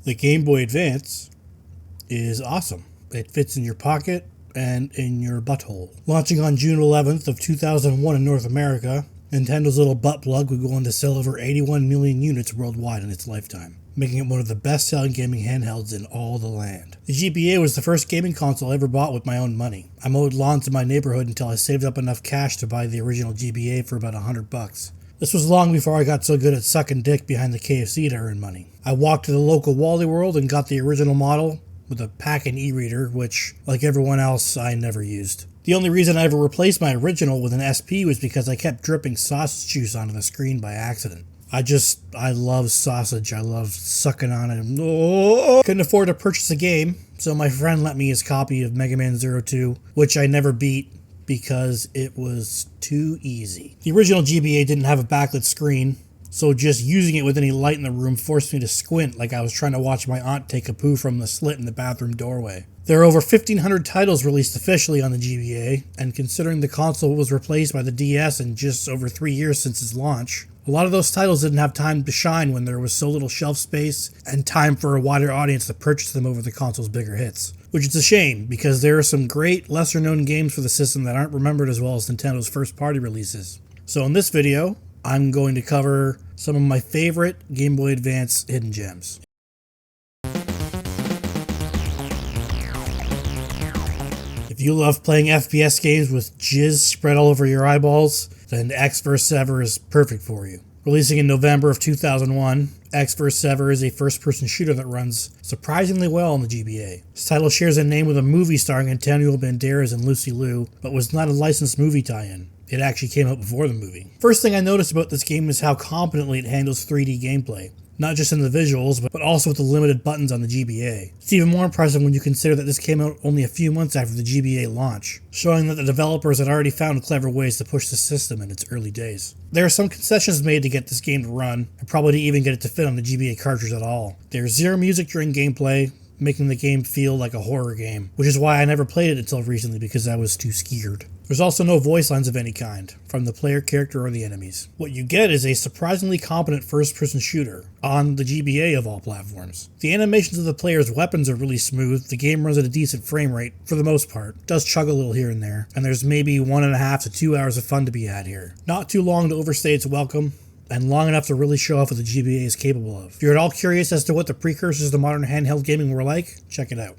The Game Boy Advance is awesome. It fits in your pocket and in your butthole. Launching on June 11th of 2001 in North America, Nintendo's little butt plug would go on to sell over 81 million units worldwide in its lifetime, making it one of the best-selling gaming handhelds in all the land. The GBA was the first gaming console I ever bought with my own money. I mowed lawns in my neighborhood until I saved up enough cash to buy the original GBA for about $100. This was long before I got so good at sucking dick behind the KFC to earn money. I walked to the local Wally World and got the original model with a pack-in e-reader, which, like everyone else, I never used. The only reason I ever replaced my original with an SP was because I kept dripping sausage juice onto the screen by accident. I love sausage. I love sucking on it. Oh! Couldn't afford to purchase a game, so my friend lent me his copy of Mega Man 02, which I never beat because it was too easy. The original GBA didn't have a backlit screen, so just using it with any light in the room forced me to squint like I was trying to watch my aunt take a poo from the slit in the bathroom doorway. There are over 1,500 titles released officially on the GBA, and considering the console was replaced by the DS in just over 3 years since its launch, a lot of those titles didn't have time to shine when there was so little shelf space and time for a wider audience to purchase them over the console's bigger hits. Which is a shame, because there are some great, lesser-known games for the system that aren't remembered as well as Nintendo's first-party releases. So in this video, I'm going to cover some of my favorite Game Boy Advance hidden gems. If you love playing FPS games with jizz spread all over your eyeballs, then X vs. Ever is perfect for you. Releasing in November of 2001, X vs. Ever is a first-person shooter that runs surprisingly well on the GBA. This title shares a name with a movie starring Antonio Banderas and Lucy Liu, but was not a licensed movie tie-in. It actually came out before the movie. First thing I noticed about this game is how competently it handles 3D gameplay. Not just in the visuals, but also with the limited buttons on the GBA. It's even more impressive when you consider that this came out only a few months after the GBA launch, showing that the developers had already found clever ways to push the system in its early days. There are some concessions made to get this game to run, and probably to even get it to fit on the GBA cartridge at all. There's zero music during gameplay, making the game feel like a horror game, which is why I never played it until recently because I was too scared. There's also no voice lines of any kind, from the player character or the enemies. What you get is a surprisingly competent first-person shooter, on the GBA of all platforms. The animations of the player's weapons are really smooth, the game runs at a decent frame rate, for the most part. It does chug a little here and there, and there's maybe 1.5 to 2 hours of fun to be had here. Not too long to overstay its welcome, and long enough to really show off what the GBA is capable of. If you're at all curious as to what the precursors to modern handheld gaming were like, check it out.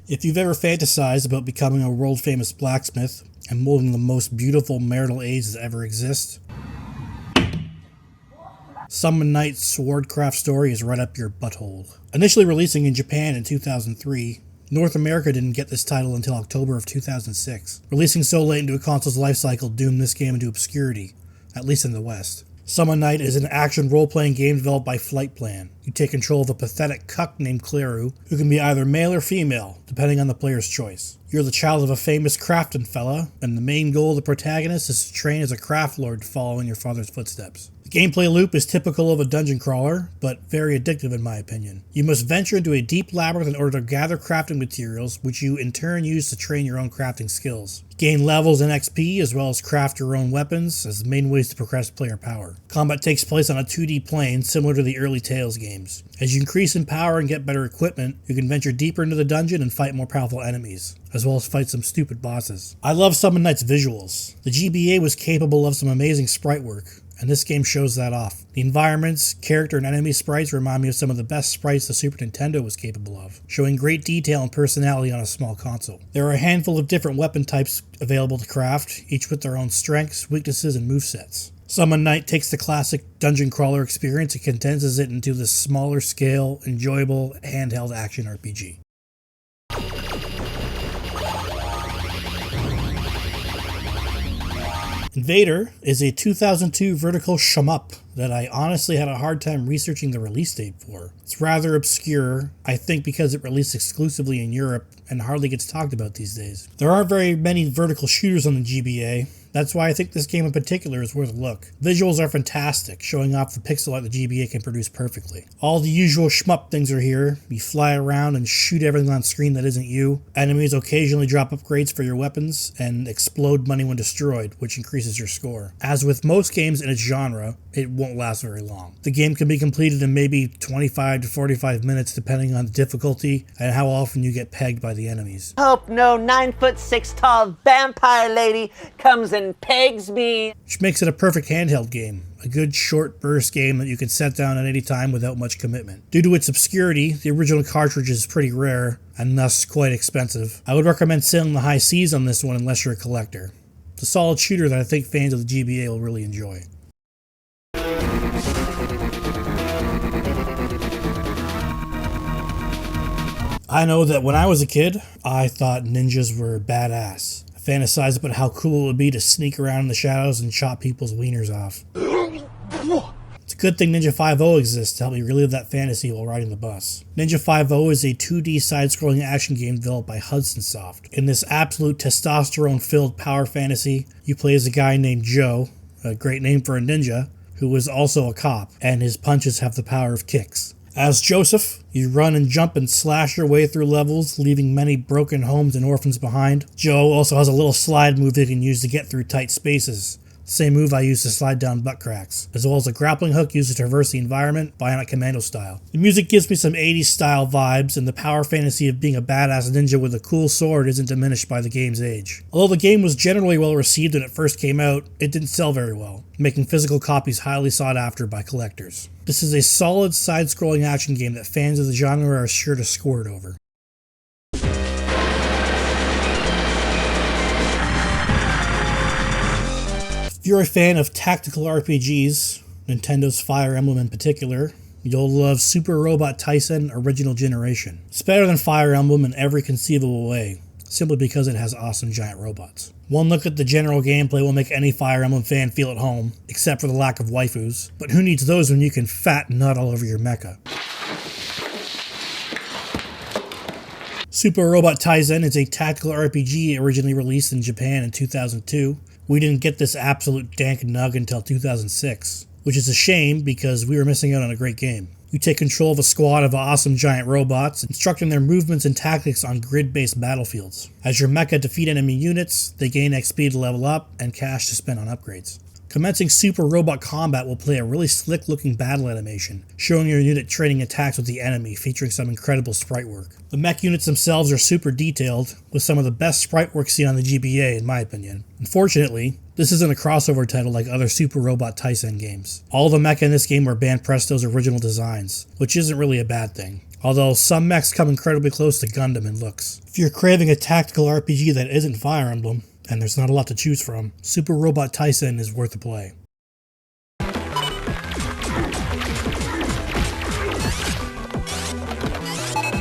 If you've ever fantasized about becoming a world-famous blacksmith and molding the most beautiful marital aids that ever exist, Summon Knight's Swordcraft story is right up your butthole. Initially releasing in Japan in 2003, North America didn't get this title until October of 2006. Releasing so late into a console's lifecycle doomed this game into obscurity, at least in the West. Summon Knight is an action role-playing game developed by Flight Plan. You take control of a pathetic cuck named Claru, who can be either male or female, depending on the player's choice. You're the child of a famous crafting fella, and the main goal of the protagonist is to train as a craft lord to follow in your father's footsteps. The gameplay loop is typical of a dungeon crawler, but very addictive in my opinion. You must venture into a deep labyrinth in order to gather crafting materials, which you in turn use to train your own crafting skills. Gain levels and XP, as well as craft your own weapons, as the main ways to progress player power. Combat takes place on a 2D plane, similar to the early Tales games. As you increase in power and get better equipment, you can venture deeper into the dungeon and fight more powerful enemies, as well as fight some stupid bosses. I love Summon Knight's visuals. The GBA was capable of some amazing sprite work, and this game shows that off. The environments, character, and enemy sprites remind me of some of the best sprites the Super Nintendo was capable of, showing great detail and personality on a small console. There are a handful of different weapon types available to craft, each with their own strengths, weaknesses, and movesets. Summon Knight takes the classic dungeon crawler experience and condenses it into this smaller scale, enjoyable, handheld action RPG. Invader is a 2002 vertical shmup that I honestly had a hard time researching the release date for. It's rather obscure, I think because it released exclusively in Europe and hardly gets talked about these days. There aren't very many vertical shooters on the GBA, That's why I think this game in particular is worth a look. Visuals are fantastic, showing off the pixel art the GBA can produce perfectly. All the usual shmup things are here. You fly around and shoot everything on screen that isn't you. Enemies occasionally drop upgrades for your weapons and explode money when destroyed, which increases your score. As with most games in its genre, it won't last very long. The game can be completed in maybe 25 to 45 minutes depending on the difficulty and how often you get pegged by the enemies. Hope no 9'6" tall vampire lady comes and pegs me. Which makes it a perfect handheld game. A good short burst game that you can set down at any time without much commitment. Due to its obscurity, the original cartridge is pretty rare and thus quite expensive. I would recommend sailing the high seas on this one unless you're a collector. It's a solid shooter that I think fans of the GBA will really enjoy. I know that when I was a kid, I thought ninjas were badass. I fantasized about how cool it would be to sneak around in the shadows and chop people's wieners off. It's a good thing Ninja 5-0 exists to help me relive that fantasy while riding the bus. Ninja 5-0 is a 2D side-scrolling action game developed by Hudson Soft. In this absolute testosterone-filled power fantasy, you play as a guy named Joe, a great name for a ninja, who is also a cop, and his punches have the power of kicks. As Joseph, you run and jump and slash your way through levels, leaving many broken homes and orphans behind. Joe also has a little slide move he can use to get through tight spaces. Same move I use to slide down butt cracks, as well as a grappling hook used to traverse the environment, Bionic Commando style. The music gives me some 80s style vibes, and the power fantasy of being a badass ninja with a cool sword isn't diminished by the game's age. Although the game was generally well received when it first came out, it didn't sell very well, making physical copies highly sought after by collectors. This is a solid side-scrolling action game that fans of the genre are sure to squirt over. If you're a fan of tactical RPGs, Nintendo's Fire Emblem in particular, you'll love Super Robot Taisen Original Generation. It's better than Fire Emblem in every conceivable way, simply because it has awesome giant robots. One look at the general gameplay will make any Fire Emblem fan feel at home, except for the lack of waifus, but who needs those when you can fat nut all over your mecha? Super Robot Taisen is a tactical RPG originally released in Japan in 2002. We didn't get this absolute dank nug until 2006, which is a shame because we were missing out on a great game. You take control of a squad of awesome giant robots, instructing their movements and tactics on grid-based battlefields. As your mecha defeat enemy units, they gain XP to level up and cash to spend on upgrades. Commencing Super Robot Combat will play a really slick-looking battle animation, showing your unit trading attacks with the enemy, featuring some incredible sprite work. The mech units themselves are super detailed, with some of the best sprite work seen on the GBA in my opinion. Unfortunately, this isn't a crossover title like other Super Robot Taisen games. All the mecha in this game were Banpresto's original designs, which isn't really a bad thing. Although some mechs come incredibly close to Gundam in looks. If you're craving a tactical RPG that isn't Fire Emblem, and there's not a lot to choose from, Super Robot Taisen is worth a play.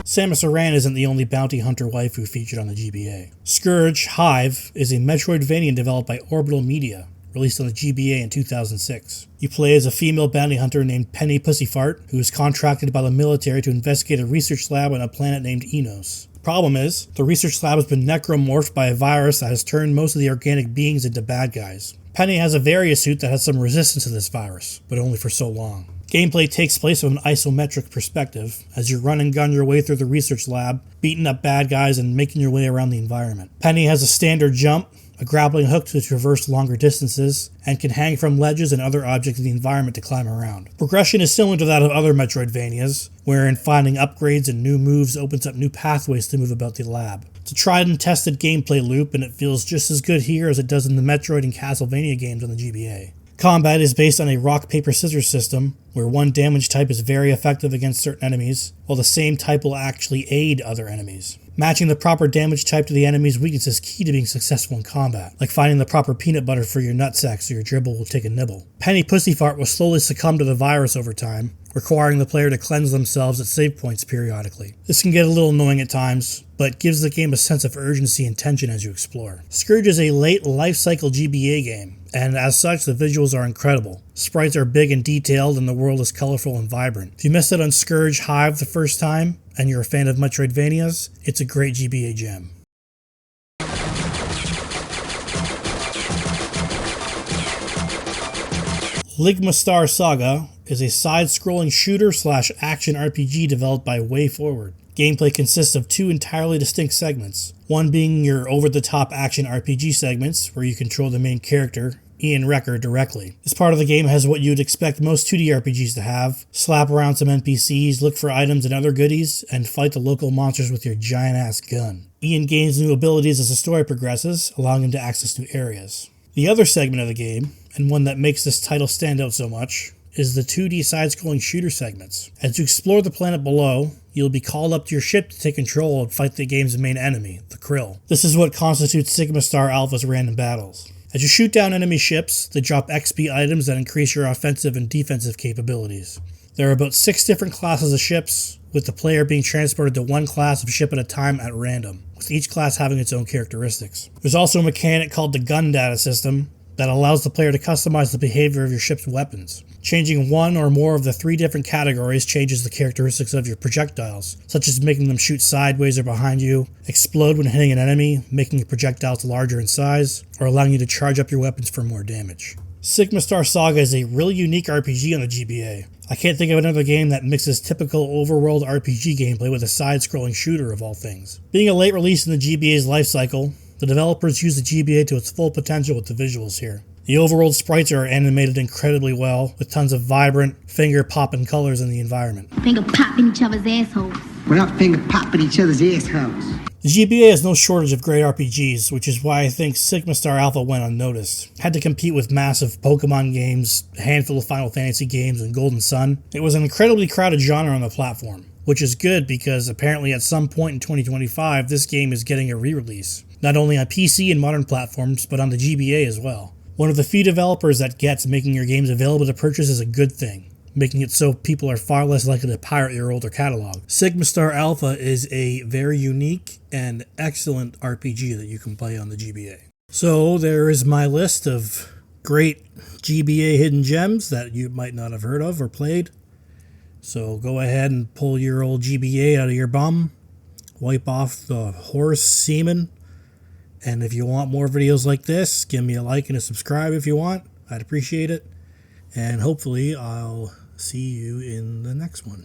Samus Aran isn't the only bounty hunter waifu featured on the GBA. Scourge Hive is a Metroidvania developed by Orbital Media, released on the GBA in 2006. You play as a female bounty hunter named Penny Pussyfart, who is contracted by the military to investigate a research lab on a planet named Enos. Problem is, the research lab has been necromorphed by a virus that has turned most of the organic beings into bad guys. Penny has a Varia-suit that has some resistance to this virus, but only for so long. Gameplay takes place from an isometric perspective, as you run and gun your way through the research lab, beating up bad guys and making your way around the environment. Penny has a standard jump, a grappling hook to traverse longer distances, and can hang from ledges and other objects in the environment to climb around. Progression is similar to that of other Metroidvanias, wherein finding upgrades and new moves opens up new pathways to move about the lab. It's a tried and tested gameplay loop, and it feels just as good here as it does in the Metroid and Castlevania games on the GBA. Combat is based on a rock-paper-scissors system, where one damage type is very effective against certain enemies, while the same type will actually aid other enemies. Matching the proper damage type to the enemy's weakness is key to being successful in combat, like finding the proper peanut butter for your nutsack so your dribble will take a nibble. Penny Pussyfart will slowly succumb to the virus over time, requiring the player to cleanse themselves at save points periodically. This can get a little annoying at times, but gives the game a sense of urgency and tension as you explore. Scourge is a late life cycle GBA game, and as such the visuals are incredible. Sprites are big and detailed and the world is colorful and vibrant. If you missed it on Scourge Hive the first time, and you're a fan of Metroidvanias, it's a great GBA gem. Ligma Star Saga is a side-scrolling shooter/action RPG developed by WayForward. Gameplay consists of two entirely distinct segments, one being your over-the-top action RPG segments, where you control the main character, Ian Wrecker, directly. This part of the game has what you'd expect most 2D RPGs to have: slap around some NPCs, look for items and other goodies, and fight the local monsters with your giant-ass gun. Ian gains new abilities as the story progresses, allowing him to access new areas. The other segment of the game, and one that makes this title stand out so much, is the 2D side-scrolling shooter segments. As you explore the planet below, you'll be called up to your ship to take control and fight the game's main enemy, the Krill. This is what constitutes Sigma Star Alpha's random battles. As you shoot down enemy ships, they drop XP items that increase your offensive and defensive capabilities. There are about 6 different classes of ships, with the player being transported to one class of ship at a time at random, with each class having its own characteristics. There's also a mechanic called the gun data system that allows the player to customize the behavior of your ship's weapons. Changing one or more of the 3 different categories changes the characteristics of your projectiles, such as making them shoot sideways or behind you, explode when hitting an enemy, making your projectiles larger in size, or allowing you to charge up your weapons for more damage. Sigma Star Saga is a really unique RPG on the GBA. I can't think of another game that mixes typical overworld RPG gameplay with a side-scrolling shooter of all things. Being a late release in the GBA's lifecycle, the developers use the GBA to its full potential with the visuals here. The overworld sprites are animated incredibly well, with tons of vibrant, finger-popping colors in the environment. Finger popping each other's assholes. We're not finger popping each other's assholes. The GBA has no shortage of great RPGs, which is why I think Sigma Star Alpha went unnoticed. Had to compete with massive Pokemon games, a handful of Final Fantasy games, and Golden Sun. It was an incredibly crowded genre on the platform, which is good because apparently at some point in 2025 this game is getting a re-release. Not only on PC and modern platforms, but on the GBA as well. One of the few developers that gets making your games available to purchase is a good thing, making it so people are far less likely to pirate your older catalog. Sigma Star Alpha is a very unique and excellent RPG that you can play on the GBA. So there is my list of great GBA hidden gems that you might not have heard of or played. So go ahead and pull your old GBA out of your bum, wipe off the horse semen, and if you want more videos like this, give me a like and a subscribe if you want. I'd appreciate it. And hopefully I'll see you in the next one.